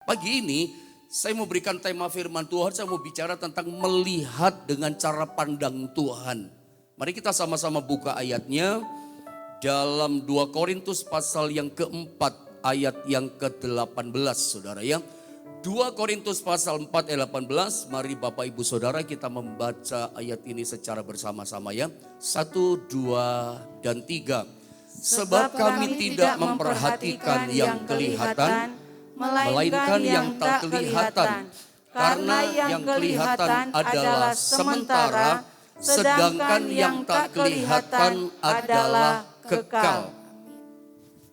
Pagi ini saya mau berikan tema firman Tuhan, saya mau bicara tentang melihat dengan cara pandang Tuhan. Mari kita sama-sama buka ayatnya dalam 2 Korintus pasal yang keempat ayat yang ke-18 saudara ya. 2 Korintus pasal 4 ayat 18, mari Bapak Ibu Saudara kita membaca ayat ini secara bersama-sama ya. 1, 2, dan 3. Sebab kami tidak memperhatikan yang kelihatan, melainkan yang tak kelihatan. Karena yang kelihatan adalah sementara, sedangkan yang tak kelihatan adalah kekal.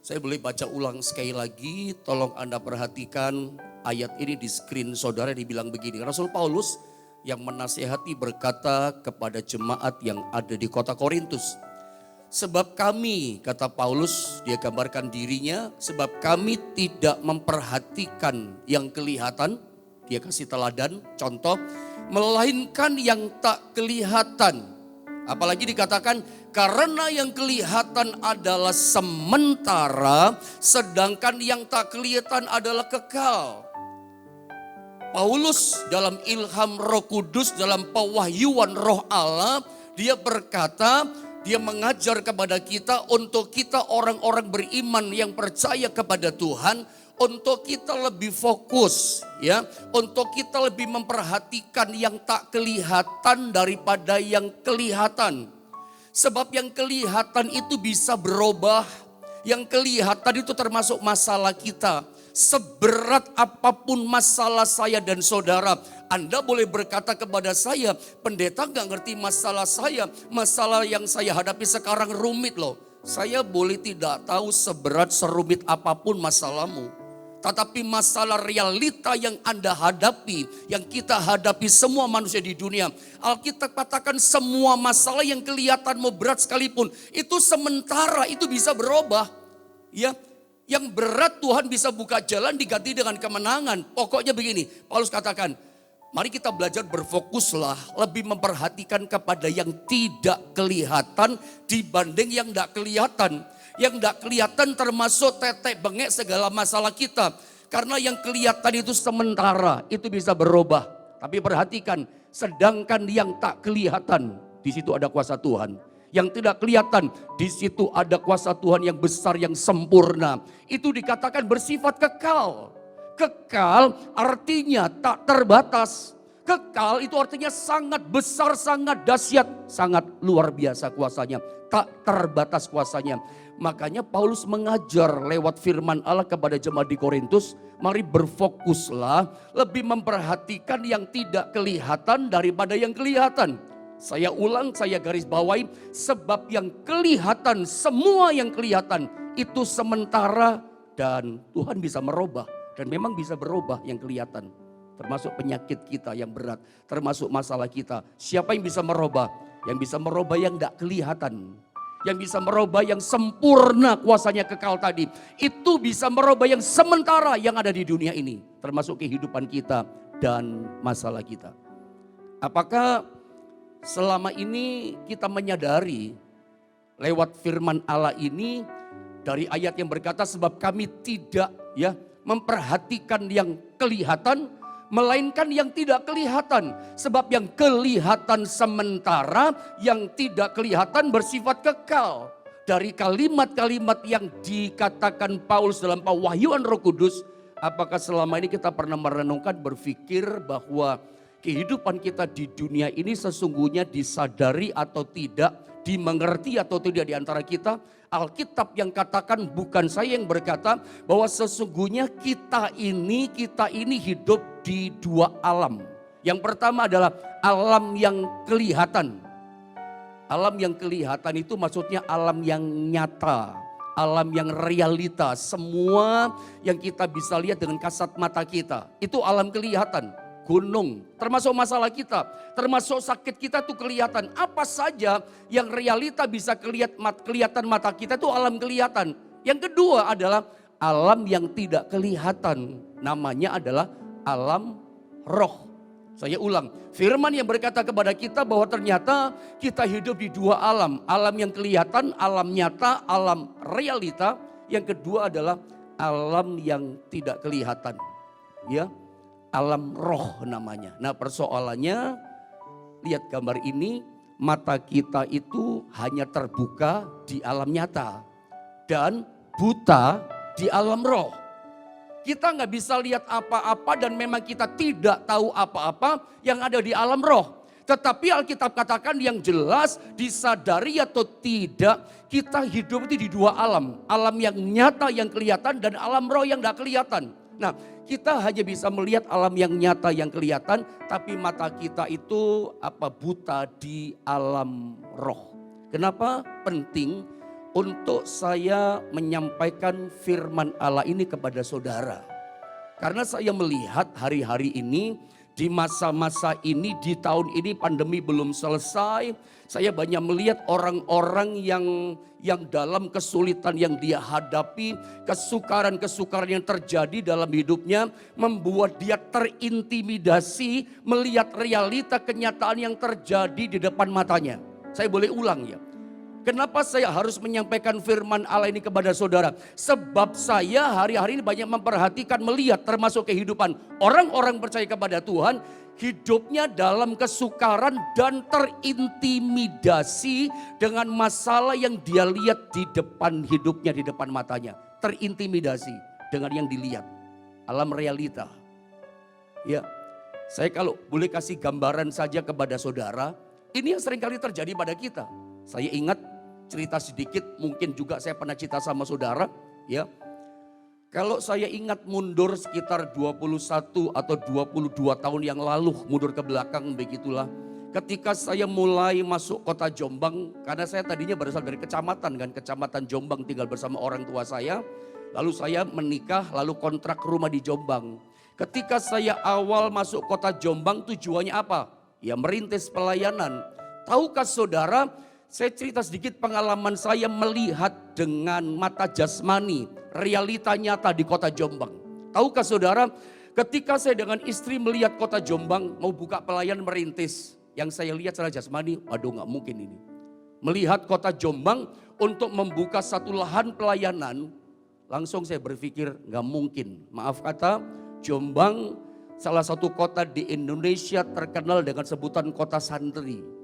Saya boleh baca ulang sekali lagi, tolong Anda perhatikan ayat ini di screen saudara, dibilang begini. Rasul Paulus yang menasihati berkata kepada jemaat yang ada di kota Korintus. Sebab kami, kata Paulus, dia gambarkan dirinya, sebab kami tidak memperhatikan yang kelihatan, dia kasih teladan, contoh, melainkan yang tak kelihatan. Apalagi dikatakan, karena yang kelihatan adalah sementara, sedangkan yang tak kelihatan adalah kekal. Paulus dalam ilham Roh Kudus, dalam pewahyuan Roh Allah, dia berkata, dia mengajar kepada kita untuk kita orang-orang beriman yang percaya kepada Tuhan, untuk kita lebih fokus ya, untuk kita lebih memperhatikan yang tak kelihatan daripada yang kelihatan. Sebab yang kelihatan itu bisa berubah, yang kelihatan itu termasuk masalah kita. Seberat apapun masalah saya dan saudara, Anda boleh berkata kepada saya, pendeta gak ngerti masalah saya, masalah yang saya hadapi sekarang rumit loh. Saya boleh tidak tahu seberat serumit apapun masalahmu. Tetapi masalah realita yang Anda hadapi, yang kita hadapi semua manusia di dunia. Alkitab katakan semua masalah yang kelihatanmu berat sekalipun, itu sementara, itu bisa berubah. Ya. Yang berat Tuhan bisa buka jalan diganti dengan kemenangan. Pokoknya begini, Paulus katakan, mari kita belajar berfokuslah, lebih memperhatikan kepada yang tidak kelihatan dibanding yang tidak kelihatan. Yang tidak kelihatan termasuk tetek bengek segala masalah kita. Karena yang kelihatan itu sementara, itu bisa berubah. Tapi perhatikan, sedangkan yang tak kelihatan, di situ ada kuasa Tuhan. Yang tidak kelihatan, di situ ada kuasa Tuhan yang besar, yang sempurna. Itu dikatakan bersifat kekal. Kekal artinya tak terbatas. Kekal itu artinya sangat besar, sangat dahsyat, sangat luar biasa kuasanya. Tak terbatas kuasanya. Makanya Paulus mengajar lewat firman Allah kepada jemaat di Korintus. Mari berfokuslah, lebih memperhatikan yang tidak kelihatan daripada yang kelihatan. Saya ulang, saya garis bawahi, sebab yang kelihatan, semua yang kelihatan itu sementara dan Tuhan bisa merubah. Dan memang bisa berubah yang kelihatan. Termasuk penyakit kita yang berat, termasuk masalah kita. Siapa yang bisa merubah? Yang bisa merubah yang tidak kelihatan. Yang bisa merubah yang sempurna kuasanya kekal tadi. Itu bisa merubah yang sementara yang ada di dunia ini. Termasuk kehidupan kita dan masalah kita. Apakah selama ini kita menyadari lewat firman Allah ini dari ayat yang berkata sebab kami tidak ya memperhatikan yang kelihatan melainkan yang tidak kelihatan. Sebab yang kelihatan sementara, yang tidak kelihatan bersifat kekal. Dari kalimat-kalimat yang dikatakan Paulus dalam pewahyuan Roh Kudus, apakah selama ini kita pernah merenungkan, berpikir bahwa kehidupan kita di dunia ini sesungguhnya disadari atau tidak, dimengerti atau tidak di antara kita. Alkitab yang katakan, bukan saya yang berkata, bahwa sesungguhnya kita ini hidup di dua alam. Yang pertama adalah alam yang kelihatan. Alam yang kelihatan itu maksudnya alam yang nyata, alam yang realita. Semua yang kita bisa lihat dengan kasat mata kita, itu alam kelihatan. Gunung, termasuk masalah kita, termasuk sakit kita tuh kelihatan. Apa saja yang realita bisa kelihatan mata kita itu alam kelihatan. Yang kedua adalah alam yang tidak kelihatan. Namanya adalah alam roh. Saya ulang, firman yang berkata kepada kita bahwa ternyata kita hidup di dua alam. Alam yang kelihatan, alam nyata, alam realita. Yang kedua adalah alam yang tidak kelihatan. ya. Alam roh namanya. Nah, persoalannya lihat gambar ini, mata kita itu hanya terbuka di alam nyata dan buta di alam roh. Kita nggak bisa lihat apa-apa dan memang kita tidak tahu apa-apa yang ada di alam roh. Tetapi Alkitab katakan yang jelas disadari atau tidak, kita hidup itu di dua alam. Alam yang nyata yang kelihatan dan alam roh yang tidak kelihatan. Nah, kita hanya bisa melihat alam yang nyata yang kelihatan, tapi mata kita itu buta di alam roh. Kenapa penting untuk saya menyampaikan firman Allah ini kepada saudara? Karena saya melihat hari-hari ini, di masa-masa ini, di tahun ini pandemi belum selesai. Saya banyak melihat orang-orang yang dalam kesulitan yang dia hadapi, kesukaran-kesukaran yang terjadi dalam hidupnya membuat dia terintimidasi melihat realita kenyataan yang terjadi di depan matanya. Saya boleh ulang ya. Kenapa saya harus menyampaikan firman Allah ini kepada saudara? Sebab saya hari-hari ini banyak memperhatikan, melihat termasuk kehidupan orang-orang percaya kepada Tuhan. Hidupnya dalam kesukaran dan terintimidasi dengan masalah yang dia lihat di depan hidupnya, di depan matanya. Terintimidasi dengan yang dilihat. Alam realita. Ya, saya kalau boleh kasih gambaran saja kepada saudara. Ini yang seringkali terjadi pada kita. Saya ingat cerita sedikit, mungkin juga saya pernah cerita sama saudara, ya. Kalau saya ingat mundur sekitar 21 atau 22 tahun yang lalu, mundur ke belakang begitulah. Ketika saya mulai masuk kota Jombang, karena saya tadinya berasal dari kecamatan kan, kecamatan Jombang, tinggal bersama orang tua saya. Lalu saya menikah, lalu kontrak rumah di Jombang. Ketika saya awal masuk kota Jombang, tujuannya apa? Ya merintis pelayanan. Tahukah saudara, saya cerita sedikit pengalaman saya melihat dengan mata jasmani, realita nyata di kota Jombang. Tahukah saudara, ketika saya dengan istri melihat kota Jombang, mau buka pelayanan merintis. Yang saya lihat secara jasmani, waduh gak mungkin ini. Melihat kota Jombang untuk membuka satu lahan pelayanan, langsung saya berpikir gak mungkin. Maaf kata, Jombang salah satu kota di Indonesia terkenal dengan sebutan kota santri.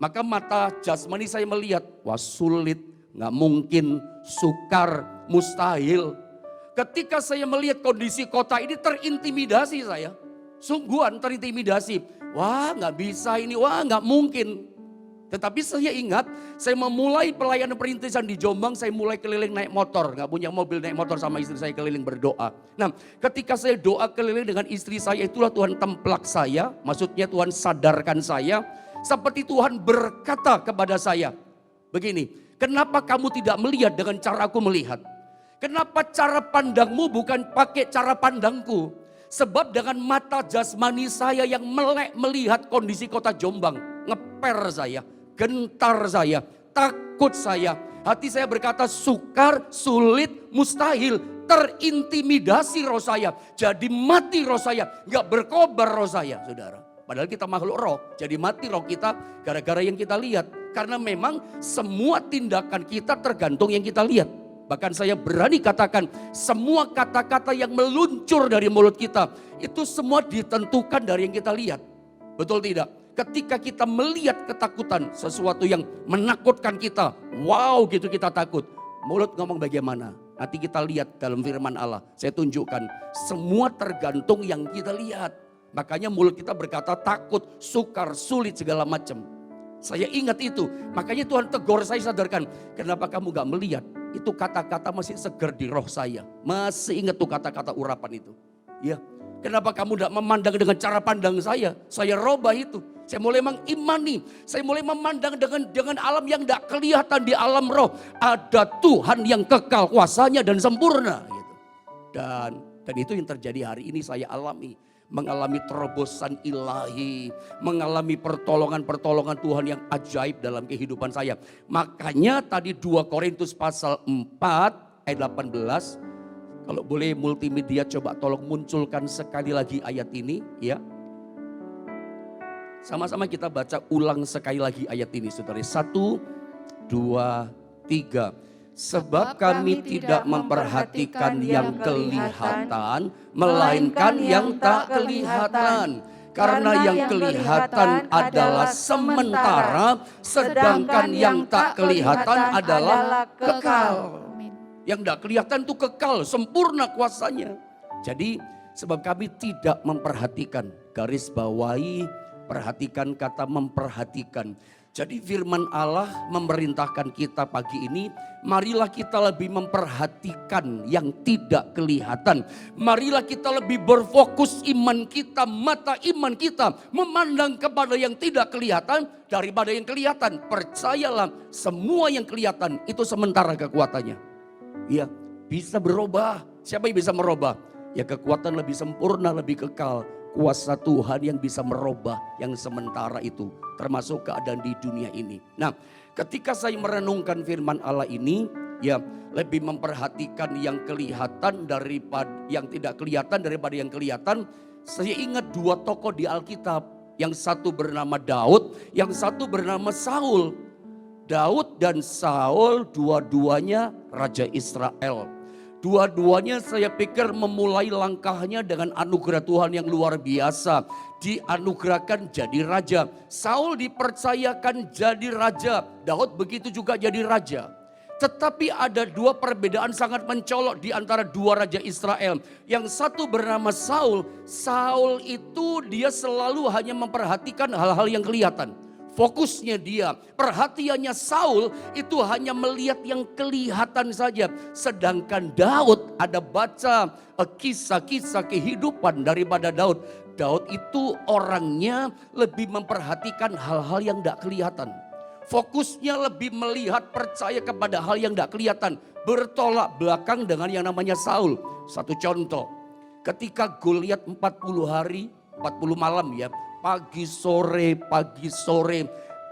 Maka mata jasmani saya melihat, wah sulit, gak mungkin, sukar, mustahil. Ketika saya melihat kondisi kota ini terintimidasi saya. Sungguhan terintimidasi. Wah gak bisa ini, wah gak mungkin. Tetapi saya ingat, saya memulai pelayanan perintisan di Jombang, saya mulai keliling naik motor. Gak punya mobil, naik motor sama istri saya keliling berdoa. Nah ketika saya doa keliling dengan istri saya, itulah Tuhan templak saya. Maksudnya Tuhan sadarkan saya. Seperti Tuhan berkata kepada saya, begini, kenapa kamu tidak melihat dengan cara aku melihat? Kenapa cara pandangmu bukan pakai cara pandangku? Sebab dengan mata jasmani saya yang melek melihat kondisi kota Jombang, ngeper saya, gentar saya, takut saya. Hati saya berkata sukar, sulit, mustahil, terintimidasi roh saya. Jadi mati roh saya, gak berkobar roh saya, saudara. Padahal kita makhluk roh, jadi mati roh kita gara-gara yang kita lihat. Karena memang semua tindakan kita tergantung yang kita lihat. Bahkan saya berani katakan semua kata-kata yang meluncur dari mulut kita itu semua ditentukan dari yang kita lihat. Betul tidak? Ketika kita melihat ketakutan, sesuatu yang menakutkan kita, wow gitu kita takut. Mulut ngomong bagaimana? Nanti kita lihat dalam firman Allah. Saya tunjukkan semua tergantung yang kita lihat. Makanya mulut kita berkata takut, sukar, sulit segala macam. Saya ingat itu. Makanya Tuhan tegur saya, sadarkan. Kenapa kamu gak melihat? Itu kata-kata masih segar di roh saya. Masih ingat tuh kata-kata urapan itu. Ya. Kenapa kamu gak memandang dengan cara pandang saya? Saya robah itu. Saya mulai mengimani. Saya mulai memandang dengan alam yang gak kelihatan di alam roh. Ada Tuhan yang kekal kuasanya dan sempurna. Gitu. Dan itu yang terjadi hari ini saya alami. Mengalami terobosan ilahi, mengalami pertolongan-pertolongan Tuhan yang ajaib dalam kehidupan saya. Makanya tadi 2 Korintus pasal 4 ayat 18. Kalau boleh multimedia coba tolong munculkan sekali lagi ayat ini ya. Sama-sama kita baca ulang sekali lagi ayat ini saudara. 1, 2, 3. Sebab kami tidak memperhatikan yang kelihatan, melainkan yang tak kelihatan. Karena yang kelihatan adalah sementara, sedangkan yang tak kelihatan adalah kekal. Yang tidak kelihatan itu kekal, sempurna kuasanya. Jadi sebab kami tidak memperhatikan, garis bawahi, perhatikan kata memperhatikan. Jadi firman Allah memerintahkan kita pagi ini, marilah kita lebih memperhatikan yang tidak kelihatan. Marilah kita lebih berfokus iman kita, mata iman kita memandang kepada yang tidak kelihatan daripada yang kelihatan. Percayalah, semua yang kelihatan itu sementara kekuatannya. Iya, bisa berubah. Siapa yang bisa merubah? Ya kekuatan lebih sempurna, lebih kekal. Kuasa Tuhan yang bisa merubah yang sementara itu, termasuk keadaan di dunia ini. Nah, ketika saya merenungkan firman Allah ini, ya lebih memperhatikan yang kelihatan daripada yang tidak kelihatan daripada yang kelihatan. Saya ingat dua tokoh di Alkitab, yang satu bernama Daud, yang satu bernama Saul. Daud dan Saul dua-duanya raja Israel. Dua-duanya saya pikir memulai langkahnya dengan anugerah Tuhan yang luar biasa. Dianugerahkan jadi raja. Saul dipercayakan jadi raja. Daud begitu juga jadi raja. Tetapi ada dua perbedaan sangat mencolok di antara dua raja Israel. Yang satu bernama Saul. Saul itu dia selalu hanya memperhatikan hal-hal yang kelihatan. Fokusnya dia, perhatiannya Saul itu hanya melihat yang kelihatan saja. Sedangkan Daud, ada baca kisah-kisah kehidupan daripada Daud. Daud itu orangnya lebih memperhatikan hal-hal yang tidak kelihatan. Fokusnya lebih melihat, percaya kepada hal yang tidak kelihatan. Bertolak belakang dengan yang namanya Saul. Satu contoh, ketika Goliat 40 hari, 40 malam ya. Pagi sore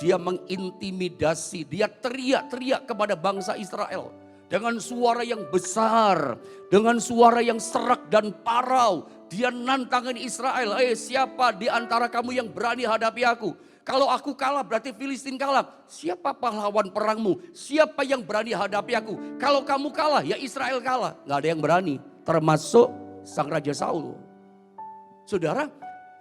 dia mengintimidasi, dia teriak-teriak kepada bangsa Israel. Dengan suara yang besar, dengan suara yang serak dan parau. Dia nantangin Israel, siapa di antara kamu yang berani hadapi aku? Kalau aku kalah berarti Filistin kalah. Siapa pahlawan perangmu? Siapa yang berani hadapi aku? Kalau kamu kalah ya Israel kalah. Gak ada yang berani, termasuk sang Raja Saul. Saudara,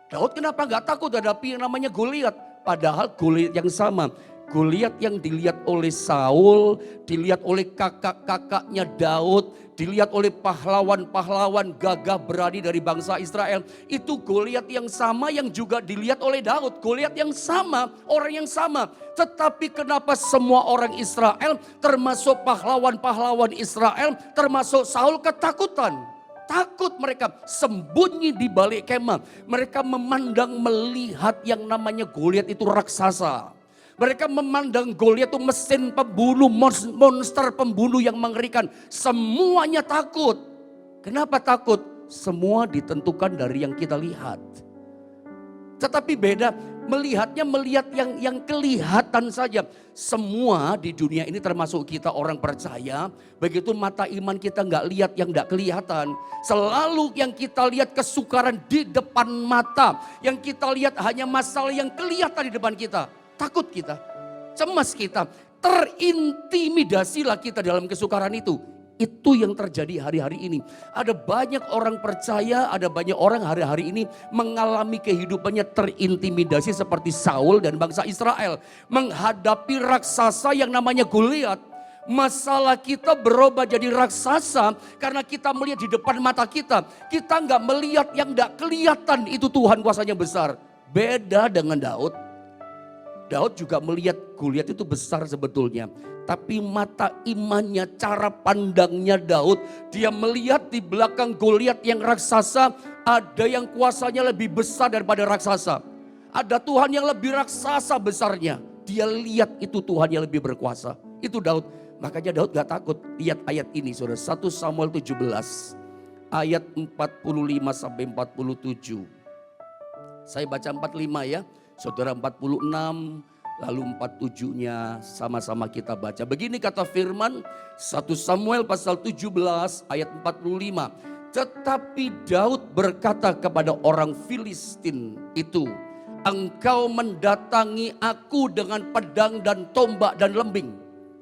Daud kenapa gak takut hadapi yang namanya Goliat? Padahal Goliat yang sama. Goliat yang dilihat oleh Saul, dilihat oleh kakak-kakaknya Daud, dilihat oleh pahlawan-pahlawan gagah berani dari bangsa Israel. Itu Goliat yang sama yang juga dilihat oleh Daud. Goliat yang sama, orang yang sama. Tetapi kenapa semua orang Israel, termasuk pahlawan-pahlawan Israel, termasuk Saul ketakutan? Takut, mereka sembunyi di balik kemah. Mereka memandang, melihat yang namanya Goliat itu raksasa. Mereka memandang Goliat itu mesin pembunuh, monster pembunuh yang mengerikan. Semuanya takut. Kenapa takut? Semua ditentukan dari yang kita lihat. Tetapi beda, melihatnya melihat yang kelihatan saja. Semua di dunia ini termasuk kita orang percaya, begitu mata iman kita nggak lihat yang nggak kelihatan. Selalu yang kita lihat kesukaran di depan mata. Yang kita lihat hanya masalah yang kelihatan di depan kita. Takut kita, cemas kita, terintimidasilah kita dalam kesukaran itu. Itu yang terjadi hari-hari ini. Ada banyak orang percaya, ada banyak orang hari-hari ini mengalami kehidupannya terintimidasi seperti Saul dan bangsa Israel. Menghadapi raksasa yang namanya Goliat. Masalah kita berubah jadi raksasa karena kita melihat di depan mata kita. Kita nggak melihat yang nggak kelihatan, itu Tuhan kuasanya besar. Beda dengan Daud. Daud juga melihat Goliat itu besar sebetulnya. Tapi mata imannya, cara pandangnya Daud. Dia melihat di belakang Goliat yang raksasa, ada yang kuasanya lebih besar daripada raksasa. Ada Tuhan yang lebih raksasa besarnya. Dia lihat itu Tuhan yang lebih berkuasa. Itu Daud. Makanya Daud gak takut. Lihat ayat ini saudara. 1 Samuel 17 ayat 45 sampai 47. Saya baca 45 ya. Saudara 46, lalu 47-nya sama-sama kita baca. Begini kata firman 1 Samuel pasal 17 ayat 45. Tetapi Daud berkata kepada orang Filistin itu, engkau mendatangi aku dengan pedang dan tombak dan lembing.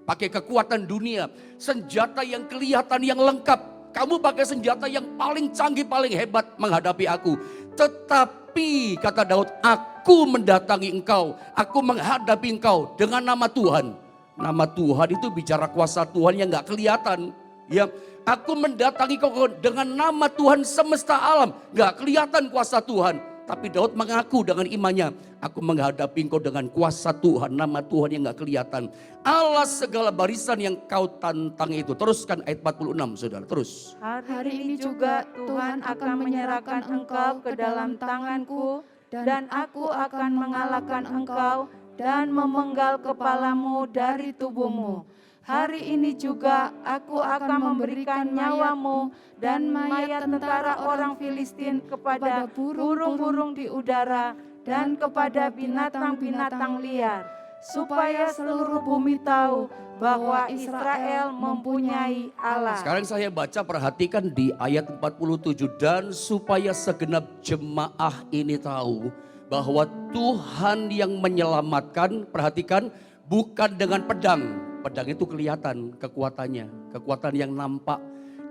pakai kekuatan dunia, senjata yang kelihatan yang lengkap. Kamu pakai senjata yang paling canggih, paling hebat menghadapi aku. Tetapi kata Daud, aku mendatangi engkau, aku menghadapi engkau dengan nama Tuhan. Nama Tuhan itu bicara kuasa Tuhan yang gak kelihatan. Ya, aku mendatangi kau dengan nama Tuhan semesta alam. Gak kelihatan kuasa Tuhan. Tapi Daud mengaku dengan imannya, aku menghadapi engkau dengan kuasa Tuhan, nama Tuhan yang gak kelihatan. Allah segala barisan yang kau tantang itu. Teruskan ayat 46 saudara, terus. Hari ini juga Tuhan akan menyerahkan engkau ke dalam tanganku, dan aku akan mengalahkan engkau dan memenggal kepalamu dari tubuhmu. Hari ini juga aku akan memberikan nyawamu dan mayat tentara orang Filistin kepada burung-burung di udara dan kepada binatang-binatang liar, supaya seluruh bumi tahu bahwa Israel mempunyai Allah. Sekarang saya baca, perhatikan di ayat 47. Dan supaya segenap jemaah ini tahu bahwa Tuhan yang menyelamatkan, perhatikan, bukan dengan pedang. Pedang itu kelihatan kekuatannya, kekuatan yang nampak.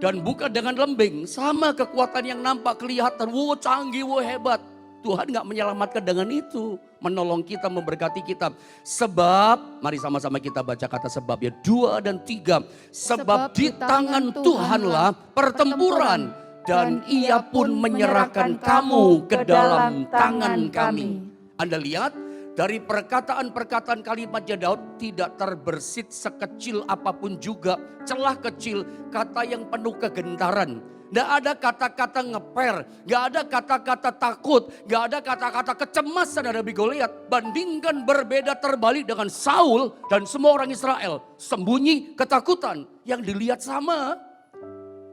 Dan bukan dengan lembing, sama kekuatan yang nampak kelihatan. Wow, canggih, wow, hebat. Tuhan gak menyelamatkan dengan itu. Menolong kita, memberkati kita. Sebab, mari sama-sama kita baca kata sebabnya. 2 dan 3. Sebab di tangan Tuhanlah pertempuran. Dan ia pun menyerahkan kamu ke dalam tangan kami. Anda lihat? Dari perkataan-perkataan kalimatnya Daud tidak terbersit sekecil apapun juga. Celah kecil, kata yang penuh kegentaran. Gak ada kata-kata ngeper, gak ada kata-kata takut, gak ada kata-kata kecemasan hadapi Goliat. Bandingkan berbeda terbalik dengan Saul dan semua orang Israel. Sembunyi ketakutan yang dilihat sama.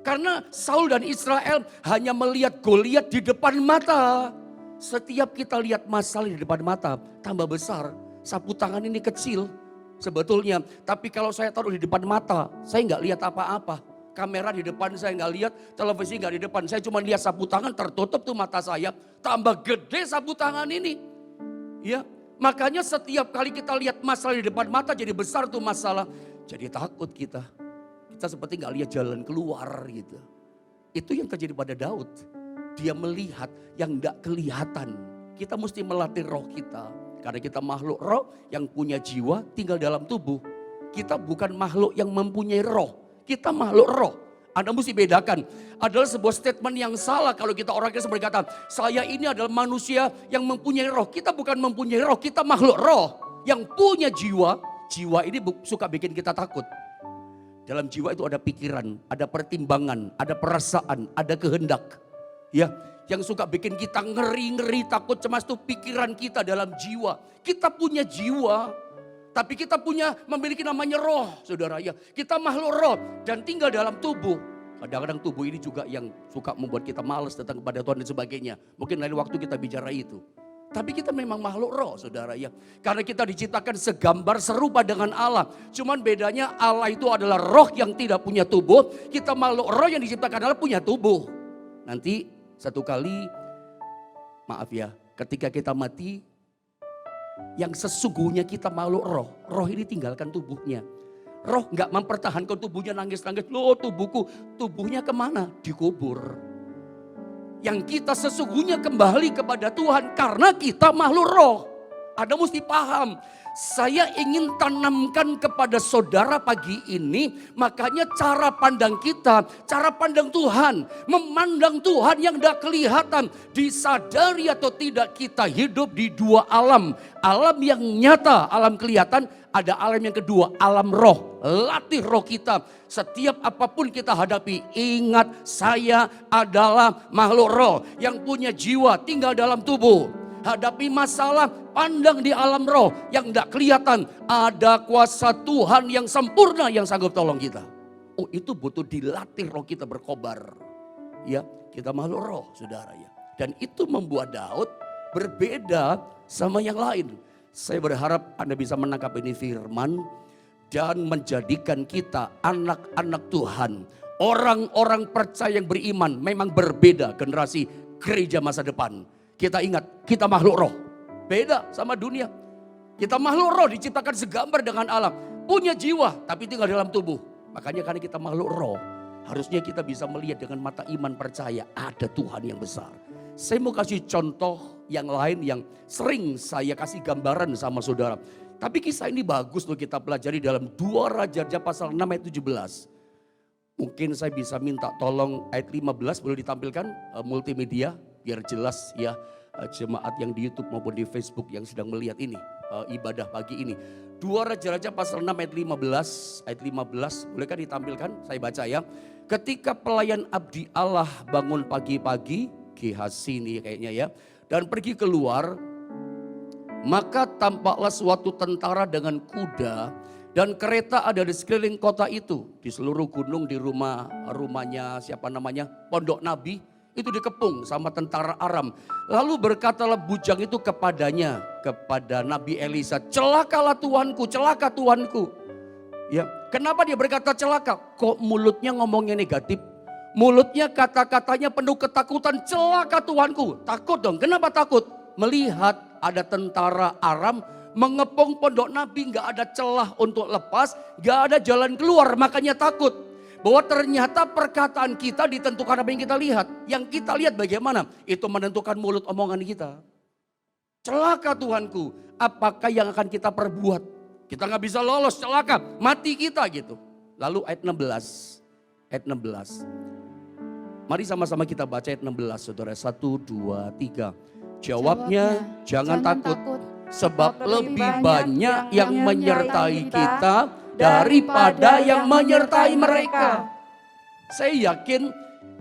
Karena Saul dan Israel hanya melihat Goliat di depan mata. Setiap kita lihat masalah di depan mata, tambah besar. Sapu tangan ini kecil sebetulnya. Tapi kalau saya taruh di depan mata, saya nggak lihat apa-apa. Kamera di depan saya nggak lihat, televisi nggak di depan. Saya cuma lihat sapu tangan, tertutup tuh mata saya. Tambah gede sapu tangan ini. Ya, makanya setiap kali kita lihat masalah di depan mata jadi besar tuh masalah. Jadi takut kita. Kita seperti nggak lihat jalan keluar gitu. Itu yang terjadi pada Daud. Dia melihat yang tidak kelihatan. Kita mesti melatih roh kita. Karena kita makhluk roh yang punya jiwa tinggal dalam tubuh. Kita bukan makhluk yang mempunyai roh. Kita makhluk roh. Anda mesti bedakan. Adalah sebuah statement yang salah kalau kita orang Kristen berkata, saya ini adalah manusia yang mempunyai roh. Kita bukan mempunyai roh, kita makhluk roh. Yang punya jiwa, jiwa ini suka bikin kita takut. Dalam jiwa itu ada pikiran, ada pertimbangan, ada perasaan, ada kehendak. Ya, yang suka bikin kita ngeri-ngeri, takut, cemas itu pikiran kita dalam jiwa. Kita punya jiwa, tapi kita memiliki namanya roh, saudara ya. Kita makhluk roh dan tinggal dalam tubuh. Kadang-kadang tubuh ini juga yang suka membuat kita malas datang kepada Tuhan dan sebagainya. Mungkin lain waktu kita bicara itu. Tapi kita memang makhluk roh, saudara ya. Karena kita diciptakan segambar serupa dengan Allah. Cuman bedanya Allah itu adalah roh yang tidak punya tubuh. Kita makhluk roh yang diciptakan Allah punya tubuh. Nanti satu kali, maaf ya, ketika kita mati, yang sesungguhnya kita makhluk roh. Roh ini tinggalkan tubuhnya. Roh gak mempertahankan tubuhnya nangis-nangis. Loh tubuhnya kemana? Dikubur. Yang kita sesungguhnya kembali kepada Tuhan karena kita makhluk roh. Anda mesti paham. Saya ingin tanamkan kepada saudara pagi ini, makanya cara pandang kita, cara pandang Tuhan, memandang Tuhan yang tidak kelihatan, disadari atau tidak kita hidup di dua alam. Alam yang nyata, alam kelihatan, ada alam yang kedua, alam roh. Latih roh kita, setiap apapun kita hadapi, ingat saya adalah makhluk roh yang punya jiwa tinggal dalam tubuh. Hadapi masalah, pandang di alam roh yang tidak kelihatan. Ada kuasa Tuhan yang sempurna yang sanggup tolong kita. Oh, itu butuh dilatih roh kita berkobar. Ya, kita makhluk roh, saudara ya. Dan itu membuat Daud berbeda sama yang lain. Saya berharap Anda bisa menangkap ini firman dan menjadikan kita anak-anak Tuhan. Orang-orang percaya yang beriman memang berbeda generasi gereja masa depan. Kita ingat, kita makhluk roh. Beda sama dunia. Kita makhluk roh diciptakan segambar dengan Allah. punya jiwa tapi tinggal dalam tubuh. Makanya karena kita makhluk roh, harusnya kita bisa melihat dengan mata iman percaya ada Tuhan yang besar. Saya mau kasih contoh yang lain yang sering saya kasih gambaran sama saudara. Tapi kisah ini bagus loh kita pelajari dalam 2 Raja-Raja pasal 6 ayat 17. Mungkin saya bisa minta tolong ayat 15 boleh ditampilkan multimedia biar jelas ya jemaat yang di YouTube maupun di Facebook yang sedang melihat ini ibadah pagi ini. 2 Raja-Raja pasal 6 ayat 15 bolehkah ditampilkan? Saya baca ya. Ketika pelayan abdi Allah bangun pagi-pagi, Gehazi ini kayaknya ya, dan pergi keluar, maka tampaklah suatu tentara dengan kuda dan kereta ada di sekeliling kota itu. Di seluruh gunung, di rumahnya siapa namanya, Pondok Nabi, itu dikepung sama tentara Aram. Lalu berkatalah bujang itu kepada Nabi Elisa, celakalah Tuanku, celaka Tuanku. Ya, kenapa dia berkata celaka? Kok mulutnya ngomongnya negatif? Mulutnya kata-katanya penuh ketakutan, celaka Tuanku. Takut dong, kenapa takut? Melihat ada tentara Aram mengepung Pondok Nabi, gak ada celah untuk lepas, gak ada jalan keluar, makanya takut. Bahwa ternyata perkataan kita ditentukan apa yang kita lihat. Yang kita lihat bagaimana, itu menentukan mulut omongan kita. Celaka Tuanku, apakah yang akan kita perbuat? Kita gak bisa lolos, celaka, mati kita gitu. Lalu ayat 16. Mari sama-sama kita baca ayat 16 saudara. 1, 2, 3. Jawabnya jangan takut. Sebab lebih banyak yang menyertai kita daripada yang menyertai mereka. Saya yakin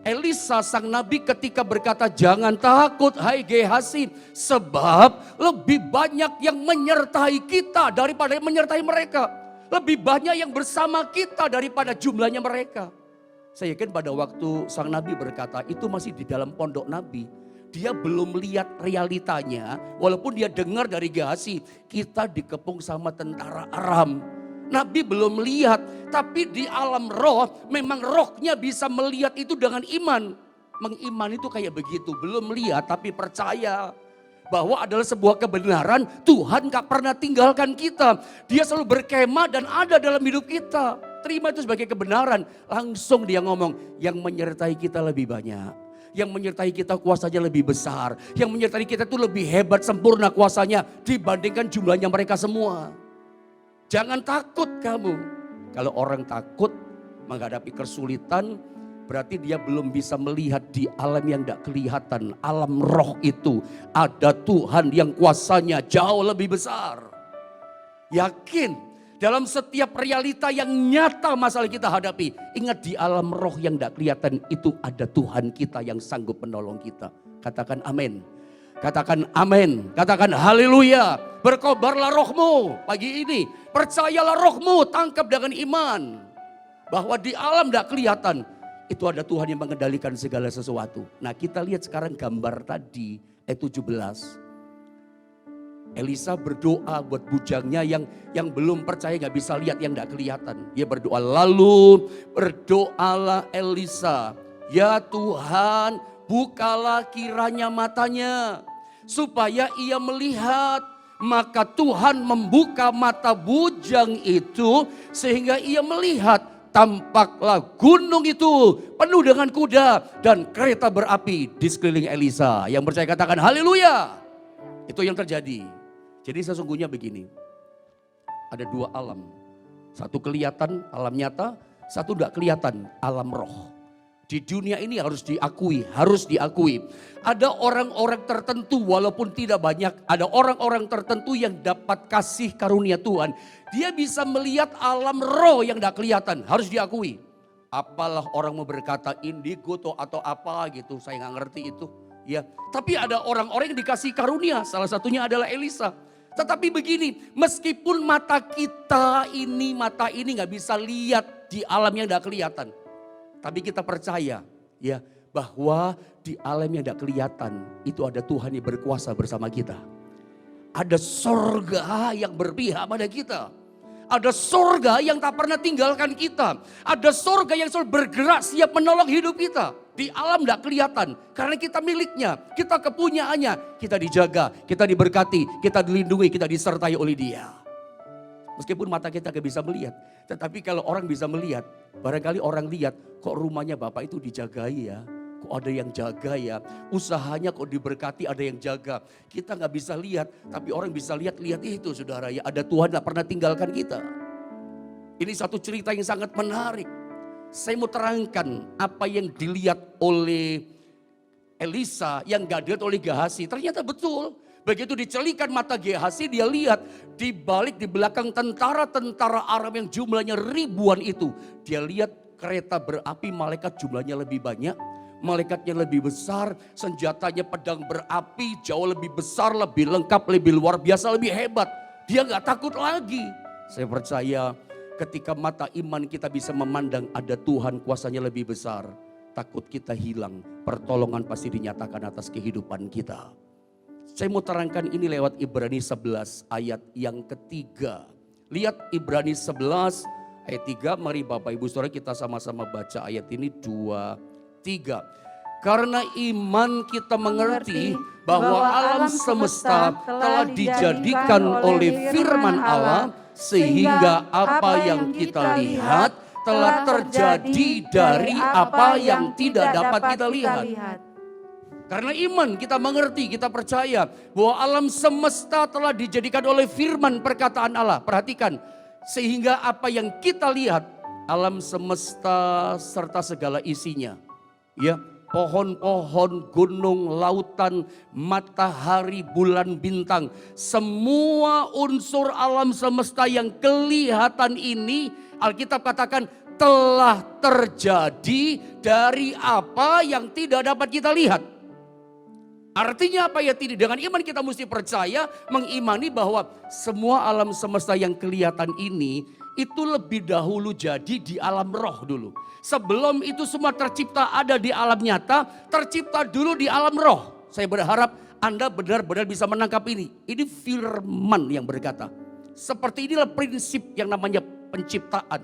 Elisa sang nabi ketika berkata jangan takut hai Gehazi. Sebab lebih banyak yang menyertai kita daripada yang menyertai mereka. Lebih banyak yang bersama kita daripada jumlahnya mereka. Saya yakin pada waktu sang nabi berkata itu masih di dalam pondok nabi. Dia belum lihat realitanya walaupun dia dengar dari Gehazi. Kita dikepung sama tentara Aram. Nabi belum lihat tapi di alam roh memang rohnya bisa melihat itu dengan iman. Mengiman itu kayak begitu, belum lihat tapi percaya. Bahwa adalah sebuah kebenaran Tuhan gak pernah tinggalkan kita. Dia selalu berkemah dan ada dalam hidup kita. Terima itu sebagai kebenaran. Langsung dia ngomong yang menyertai kita lebih banyak. Yang menyertai kita kuasanya lebih besar. Yang menyertai kita itu lebih hebat sempurna kuasanya dibandingkan jumlahnya mereka semua. Jangan takut kamu. Kalau orang takut menghadapi kesulitan berarti dia belum bisa melihat di alam yang tidak kelihatan. Alam roh itu ada Tuhan yang kuasanya jauh lebih besar. Yakin dalam setiap realita yang nyata masalah kita hadapi. Ingat di alam roh yang tidak kelihatan itu ada Tuhan kita yang sanggup menolong kita. Katakan amin. Katakan amin. Katakan haleluya. Berkobarlah rohmu pagi ini. Percayalah rohmu, tangkap dengan iman. Bahwa di alam tidak kelihatan. Itu ada Tuhan yang mengendalikan segala sesuatu. Nah kita lihat sekarang gambar tadi ayat 17. Elisa berdoa buat bujangnya yang belum percaya gak bisa lihat yang gak kelihatan. Dia berdoa lalu berdoalah Elisa. Ya Tuhan bukalah kiranya matanya supaya ia melihat. Maka Tuhan membuka mata bujang itu sehingga ia melihat. Tampaklah gunung itu penuh dengan kuda dan kereta berapi di sekeliling Elisa. Yang percaya katakan haleluya. Itu yang terjadi. Jadi sesungguhnya begini. Ada dua alam. Satu kelihatan alam nyata, satu tidak kelihatan alam roh. Di dunia ini harus diakui. Ada orang-orang tertentu walaupun tidak banyak. Ada orang-orang tertentu yang dapat kasih karunia Tuhan. Dia bisa melihat alam roh yang tidak kelihatan. Harus diakui. Apalah orang mau berkata indigo atau apa gitu. Saya nggak ngerti itu. Ya, tapi ada orang-orang yang dikasih karunia. Salah satunya adalah Elisa. Tetapi begini, meskipun mata ini nggak bisa lihat di alam yang tidak kelihatan. Tapi kita percaya ya bahwa di alam yang tidak kelihatan itu ada Tuhan yang berkuasa bersama kita. Ada sorga yang berpihak pada kita. Ada sorga yang tak pernah tinggalkan kita. Ada sorga yang selalu bergerak siap menolong hidup kita. Di alam tidak kelihatan karena kita miliknya, kita kepunyaannya. Kita dijaga, kita diberkati, kita dilindungi, kita disertai oleh Dia. Meskipun mata kita gak bisa melihat. Tetapi kalau orang bisa melihat, barangkali orang lihat kok rumahnya Bapak itu dijagai ya. Kok ada yang jaga ya. Usahanya kok diberkati ada yang jaga. Kita gak bisa lihat, tapi orang bisa lihat itu saudara ya. Ada Tuhan gak pernah tinggalkan kita. Ini satu cerita yang sangat menarik. Saya mau terangkan apa yang dilihat oleh Elisa yang gak dilihat oleh Gehazi. Ternyata betul. Begitu dicelikan mata Gehazi, dia lihat di belakang tentara-tentara Aram yang jumlahnya ribuan itu. Dia lihat kereta berapi, malaikat jumlahnya lebih banyak, malaikatnya lebih besar, senjatanya pedang berapi jauh lebih besar, lebih lengkap, lebih luar biasa, lebih hebat. Dia gak takut lagi. Saya percaya ketika mata iman kita bisa memandang ada Tuhan kuasanya lebih besar, takut kita hilang, pertolongan pasti dinyatakan atas kehidupan kita. Saya mau terangkan ini lewat Ibrani 11 ayat yang ketiga. Lihat Ibrani 11 ayat 3, mari Bapak Ibu Saudara kita sama-sama baca ayat ini 2, 3. Karena iman kita mengerti bahwa alam semesta telah dijadikan oleh firman Allah, sehingga apa yang kita lihat telah terjadi dari apa yang tidak dapat kita lihat. Karena iman kita mengerti, kita percaya bahwa alam semesta telah dijadikan oleh firman perkataan Allah. Perhatikan, sehingga apa yang kita lihat, alam semesta serta segala isinya. Ya, pohon-pohon, gunung, lautan, matahari, bulan, bintang. Semua unsur alam semesta yang kelihatan ini, Alkitab katakan telah terjadi dari apa yang tidak dapat kita lihat. Artinya apa ya? Dengan iman kita mesti percaya, mengimani bahwa semua alam semesta yang kelihatan ini itu lebih dahulu jadi di alam roh dulu. Sebelum itu semua tercipta ada di alam nyata, tercipta dulu di alam roh. Saya berharap Anda benar-benar bisa menangkap ini. Ini firman yang berkata. Seperti inilah prinsip yang namanya penciptaan.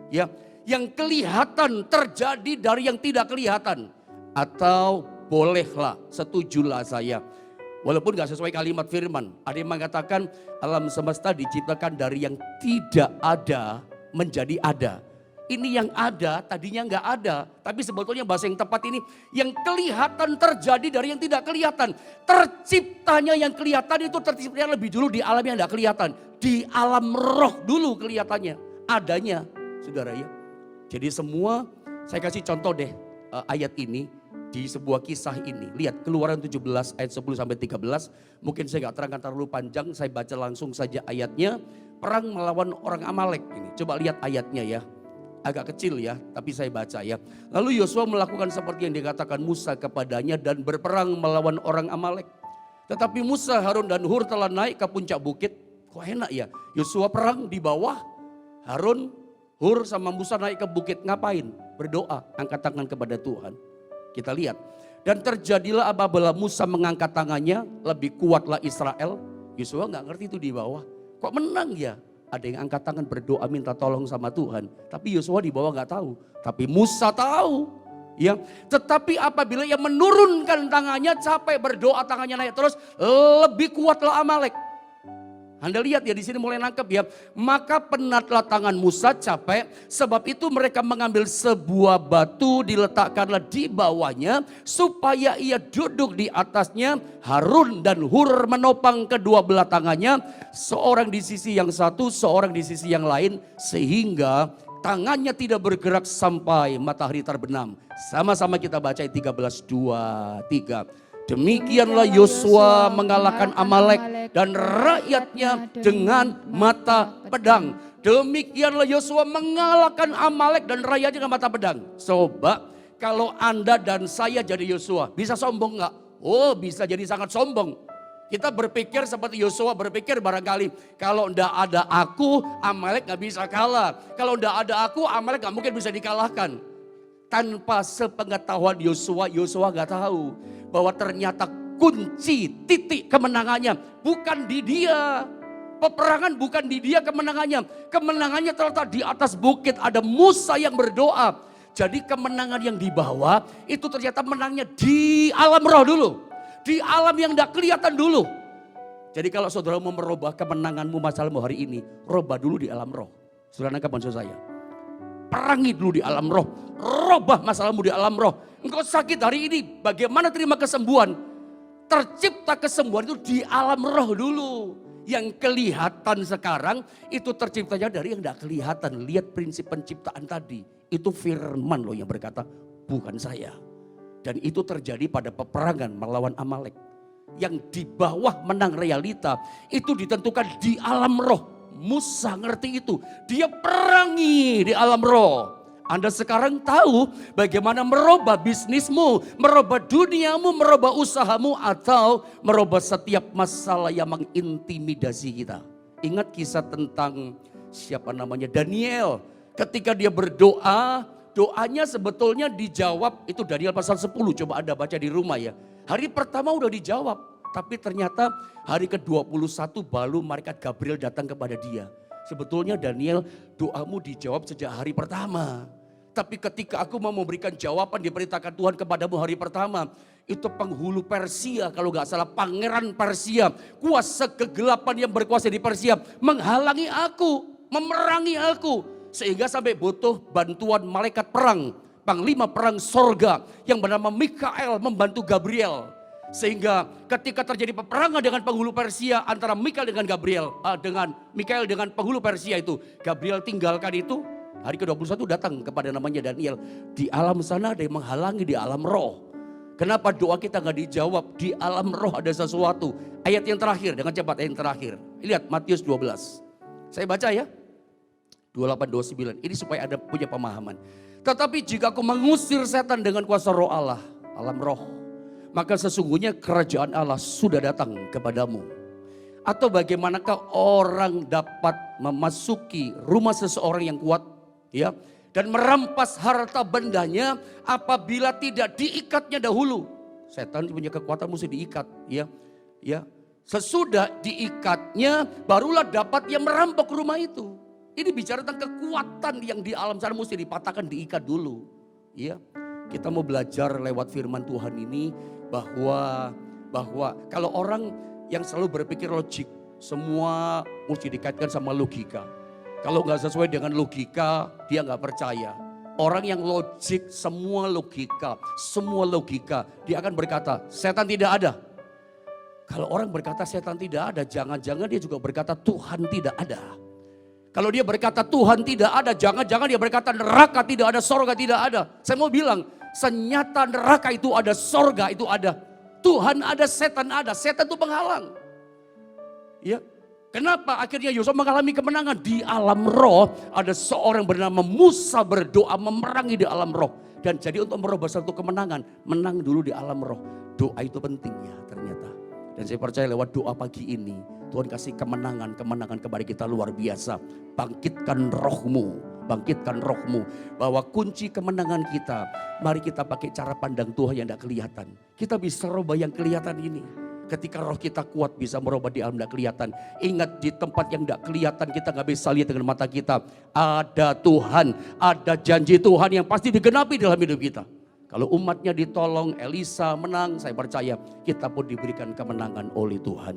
Ya, yang kelihatan terjadi dari yang tidak kelihatan. Atau bolehlah, setujulah saya. Walaupun gak sesuai kalimat firman. Ada yang mengatakan alam semesta diciptakan dari yang tidak ada menjadi ada. Ini yang ada tadinya gak ada. Tapi sebetulnya bahasa yang tepat ini yang kelihatan terjadi dari yang tidak kelihatan. Terciptanya yang kelihatan itu terciptanya lebih dulu di alam yang gak kelihatan. Di alam roh dulu kelihatannya. Adanya, saudara ya. Jadi semua, saya kasih contoh deh ayat ini. Di sebuah kisah ini, lihat Keluaran 17 ayat 10 sampai 13. Mungkin saya gak terangkan terlalu panjang, saya baca langsung saja ayatnya. Perang melawan orang Amalek ini. Coba lihat ayatnya ya. Agak kecil ya, tapi saya baca ya. Lalu Yosua melakukan seperti yang dikatakan Musa kepadanya dan berperang melawan orang Amalek. Tetapi Musa, Harun dan Hur telah naik ke puncak bukit. Kok enak ya? Yosua perang di bawah, Harun, Hur sama Musa naik ke bukit. Ngapain? Berdoa, angkat tangan kepada Tuhan. Kita lihat. Dan terjadilah apabila Musa mengangkat tangannya, lebih kuatlah Israel. Yosua gak ngerti itu di bawah. Kok menang ya? Ada yang angkat tangan berdoa minta tolong sama Tuhan. Tapi Yosua di bawah gak tahu. Tapi Musa tahu. Ya, tetapi apabila ia menurunkan tangannya, capek berdoa tangannya naik terus, lebih kuatlah Amalek. Anda lihat ya di sini mulai nangkep ya. Maka penatlah tangan Musa capek, sebab itu mereka mengambil sebuah batu diletakkanlah di bawahnya supaya ia duduk di atasnya. Harun dan Hur menopang kedua belah tangannya, seorang di sisi yang satu, seorang di sisi yang lain, sehingga tangannya tidak bergerak sampai matahari terbenam. Sama-sama kita baca 13, 2, 3. Demikianlah Yosua mengalahkan Amalek dan rakyatnya dengan mata pedang. Demikianlah Yosua mengalahkan Amalek dan rakyatnya dengan mata pedang. Coba kalau Anda dan saya jadi Yosua, bisa sombong gak? Oh, bisa jadi sangat sombong. Kita berpikir seperti Yosua berpikir barangkali, kalau ndak ada aku, Amalek gak bisa kalah. Kalau ndak ada aku, Amalek gak mungkin bisa dikalahkan. Tanpa sepengetahuan Yosua, Yosua gak tahu bahwa ternyata kunci titik kemenangannya bukan di dia. Peperangan bukan di dia kemenangannya. Kemenangannya terletak di atas bukit, ada Musa yang berdoa. Jadi kemenangan yang dibawa itu ternyata menangnya di alam roh dulu. Di alam yang tidak kelihatan dulu. Jadi kalau saudara mau merubah kemenanganmu, masalahmu hari ini, rubah dulu di alam roh. Saudara nangkap maksud saya? Perangi dulu di alam roh. Rubah masalahmu di alam roh. Engkau sakit hari ini, bagaimana terima kesembuhan? Tercipta kesembuhan itu di alam roh dulu. Yang kelihatan sekarang itu terciptanya dari yang tidak kelihatan. Lihat prinsip penciptaan tadi. Itu firman loh yang berkata, bukan saya. Dan itu terjadi pada peperangan melawan Amalek. Yang di bawah menang realita itu ditentukan di alam roh. Musa ngerti itu. Dia perangi di alam roh. Anda sekarang tahu bagaimana merubah bisnismu, merubah duniamu, merubah usahamu, atau merubah setiap masalah yang mengintimidasi kita. Ingat kisah tentang siapa namanya, Daniel. Ketika dia berdoa, doanya sebetulnya dijawab. Itu Daniel pasal 10, coba Anda baca di rumah ya. Hari pertama udah dijawab, tapi ternyata hari ke-21 baru malaikat Gabriel datang kepada dia. Sebetulnya Daniel, doamu dijawab sejak hari pertama. Tapi ketika aku mau memberikan jawaban diperintahkan Tuhan kepadamu hari pertama. Itu penghulu Persia, kalau gak salah pangeran Persia. Kuasa kegelapan yang berkuasa di Persia menghalangi aku, memerangi aku. Sehingga sampai butuh bantuan malaikat perang. Panglima perang sorga yang bernama Mikael membantu Gabriel. Sehingga ketika terjadi peperangan dengan penghulu Persia antara Mikael dengan Mikael dengan penghulu Persia itu, Gabriel tinggalkan itu. Hari ke-21 datang kepada namanya Daniel. Di alam sana ada yang menghalangi di alam roh. Kenapa doa kita gak dijawab? Di alam roh ada sesuatu. Ayat yang terakhir, dengan cepat ayat yang terakhir. Lihat Matius 12. Saya baca ya. 28-29. Ini supaya Anda punya pemahaman. Tetapi jika aku mengusir setan dengan kuasa roh Allah, alam roh, maka sesungguhnya kerajaan Allah sudah datang kepadamu. Atau bagaimanakah orang dapat memasuki rumah seseorang yang kuat, ya, dan merampas harta bendanya apabila tidak diikatnya dahulu. Setan punya kekuatan mesti diikat, ya. Sesudah diikatnya barulah dapat yang merampok rumah itu. Ini bicara tentang kekuatan yang di alam sana mesti dipatahkan, diikat dulu, ya. Kita mau belajar lewat firman Tuhan ini bahwa kalau orang yang selalu berpikir logik, semua mesti dikaitkan sama logika. Kalau nggak sesuai dengan logika, dia nggak percaya. Orang yang logik, semua logika, dia akan berkata, setan tidak ada. Kalau orang berkata setan tidak ada, jangan-jangan dia juga berkata Tuhan tidak ada. Kalau dia berkata Tuhan tidak ada, jangan-jangan dia berkata neraka tidak ada, sorga tidak ada. Saya mau bilang, senyata neraka itu ada, sorga itu ada. Tuhan ada, setan itu penghalang. Ya. Kenapa akhirnya Yosua mengalami kemenangan? Di alam roh ada seorang bernama Musa berdoa memerangi di alam roh. Dan jadi untuk merubah satu kemenangan, menang dulu di alam roh. Doa itu penting ya ternyata. Dan saya percaya lewat doa pagi ini, Tuhan kasih kemenangan kepada kita luar biasa. Bangkitkan rohmu. Bahwa kunci kemenangan kita, mari kita pakai cara pandang Tuhan yang tidak kelihatan. Kita bisa rubah yang kelihatan ini. Ketika roh kita kuat bisa merubah di alam tidak kelihatan. Ingat di tempat yang tidak kelihatan kita gak bisa lihat dengan mata kita. Ada Tuhan, ada janji Tuhan yang pasti digenapi dalam hidup kita. Kalau umatnya ditolong, Elisa menang, saya percaya kita pun diberikan kemenangan oleh Tuhan.